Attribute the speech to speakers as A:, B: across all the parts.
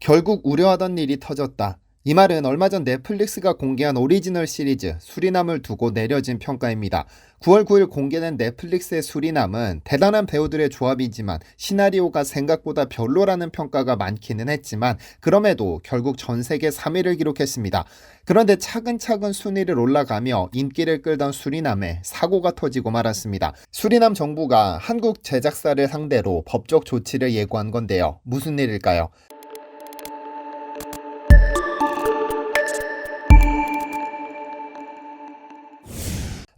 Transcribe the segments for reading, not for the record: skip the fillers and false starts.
A: 결국 우려하던 일이 터졌다. 이 말은 얼마 전 넷플릭스가 공개한 오리지널 시리즈 수리남을 두고 내려진 평가입니다. 9월 9일 공개된 넷플릭스의 수리남은 대단한 배우들의 조합이지만 시나리오가 생각보다 별로라는 평가가 많기는 했지만 그럼에도 결국 전 세계 3위를 기록했습니다. 그런데 차근차근 순위를 올라가며 인기를 끌던 수리남에 사고가 터지고 말았습니다. 수리남 정부가 한국 제작사를 상대로 법적 조치를 예고한 건데요. 무슨 일일까요?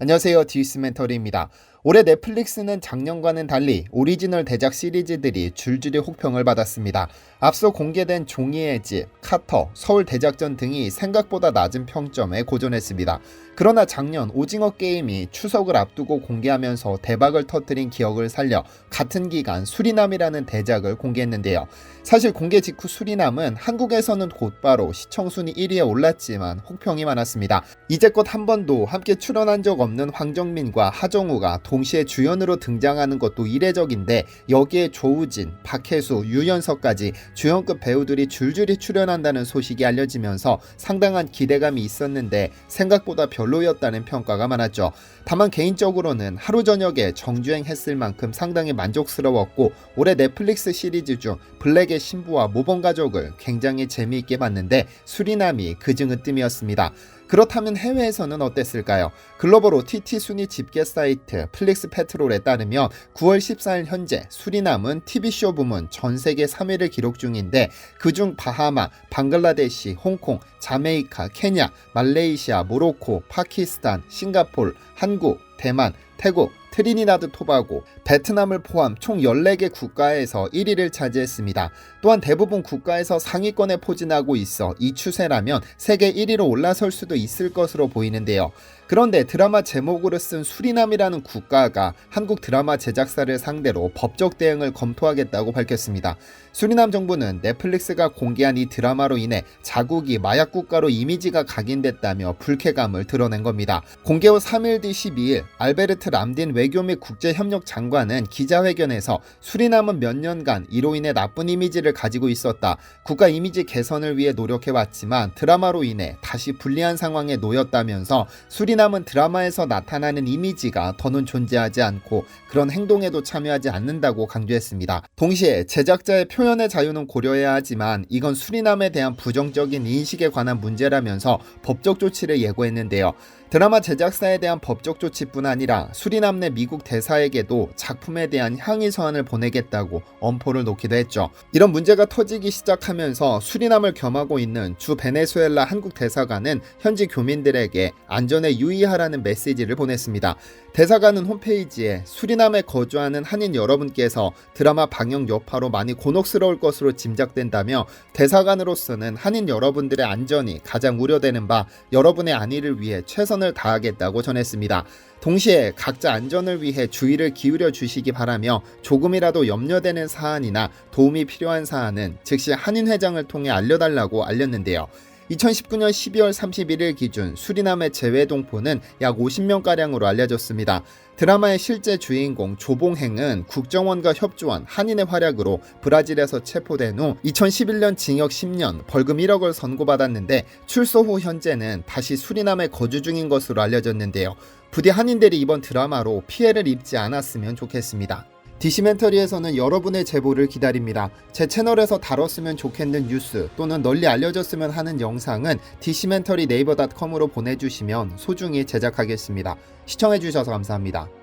A: 안녕하세요, 디스멘터리입니다. 올해 넷플릭스는 작년과는 달리 오리지널 대작 시리즈들이 줄줄이 혹평을 받았습니다. 앞서 공개된 종이의 집, 카터, 서울 대작전 등이 생각보다 낮은 평점에 고전했습니다. 그러나 작년 오징어 게임이 추석을 앞두고 공개하면서 대박을 터뜨린 기억을 살려 같은 기간 수리남이라는 대작을 공개했는데요. 사실 공개 직후 수리남은 한국에서는 곧바로 시청순위 1위에 올랐지만 혹평이 많았습니다. 이제껏 한 번도 함께 출연한 적 없는 황정민과 하정우가 동시에 주연으로 등장하는 것도 이례적인데 여기에 조우진, 박혜수, 유연석까지 주연급 배우들이 줄줄이 출연한다는 소식이 알려지면서 상당한 기대감이 있었는데 생각보다 별로였다는 평가가 많았죠. 다만 개인적으로는 하루 저녁에 정주행했을 만큼 상당히 만족스러웠고 올해 넷플릭스 시리즈 중 블랙의 신부와 모범가족을 굉장히 재미있게 봤는데 수리남이 그중 으뜸이었습니다. 그렇다면 해외에서는 어땠을까요? 글로벌 OTT 순위 집계 사이트 플릭스패트롤에 따르면 9월 14일 현재 수리남은 TV쇼 부문 전 세계 3위를 기록 중인데 그중 바하마, 방글라데시, 홍콩, 자메이카, 케냐, 말레이시아, 모로코, 파키스탄, 싱가폴, 한국, 대만, 태국, 트리니다드 토바고, 베트남을 포함 총 14개 국가에서 1위를 차지했습니다. 또한 대부분 국가에서 상위권에 포진하고 있어 이 추세라면 세계 1위로 올라설 수도 있을 것으로 보이는데요. 그런데 드라마 제목으로 쓴 수리남이라는 국가가 한국 드라마 제작사를 상대로 법적 대응을 검토하겠다고 밝혔습니다. 수리남 정부는 넷플릭스가 공개한 이 드라마로 인해 자국이 마약 국가로 이미지가 각인됐다며 불쾌감을 드러낸 겁니다. 공개 후 3일 뒤 12일 알베르트 람딘 외교 및 국제협력 장관은 기자회견에서 수리남은 몇 년간 이로 인해 나쁜 이미지를 가지고 있었다. 국가 이미지 개선을 위해 노력해왔지만 드라마로 인해 다시 불리한 상황에 놓였다면서 수리남은 드라마에서 나타나는 이미지가 더는 존재하지 않고 그런 행동에도 참여하지 않는다고 강조했습니다. 동시에 제작자의 표현의 자유는 고려해야 하지만 이건 수리남에 대한 부정적인 인식에 관한 문제라면서 법적 조치를 예고했는데요. 드라마 제작사에 대한 법적 조치뿐 아니라 수리남 내 미국 대사에게도 작품에 대한 항의 서한을 보내겠다고 엄포를 놓기도 했죠. 이런 문제가 터지기 시작하면서 수리남을 겸하고 있는 주 베네수엘라 한국 대사관은 현지 교민들에게 안전에 유의하라는 메시지를 보냈습니다. 대사관은 홈페이지에 수리남에 거주하는 한인 여러분께서 드라마 방영 여파로 많이 곤혹스러울 것으로 짐작된다며 대사관으로서는 한인 여러분들의 안전이 가장 우려되는 바 여러분의 안위를 위해 최선을 다하겠다고 전했습니다. 동시에 각자 안전을 위해 주의를 기울여 주시기 바라며 조금이라도 염려되는 사안이나 도움이 필요한 사안은 즉시 한인 회장을 통해 알려달라고 알렸는데요. 2019년 12월 31일 기준 수리남의 재외 동포는 약 50명가량으로 알려졌습니다. 드라마의 실제 주인공 조봉행은 국정원과 협조한 한인의 활약으로 브라질에서 체포된 후 2011년 징역 10년, 벌금 1억을 선고받았는데 출소 후 현재는 다시 수리남에 거주 중인 것으로 알려졌는데요. 부디 한인들이 이번 드라마로 피해를 입지 않았으면 좋겠습니다. 디시멘터리에서는 여러분의 제보를 기다립니다. 제 채널에서 다뤘으면 좋겠는 뉴스 또는 널리 알려졌으면 하는 영상은 디시멘터리 네이버.com으로 보내주시면 소중히 제작하겠습니다. 시청해주셔서 감사합니다.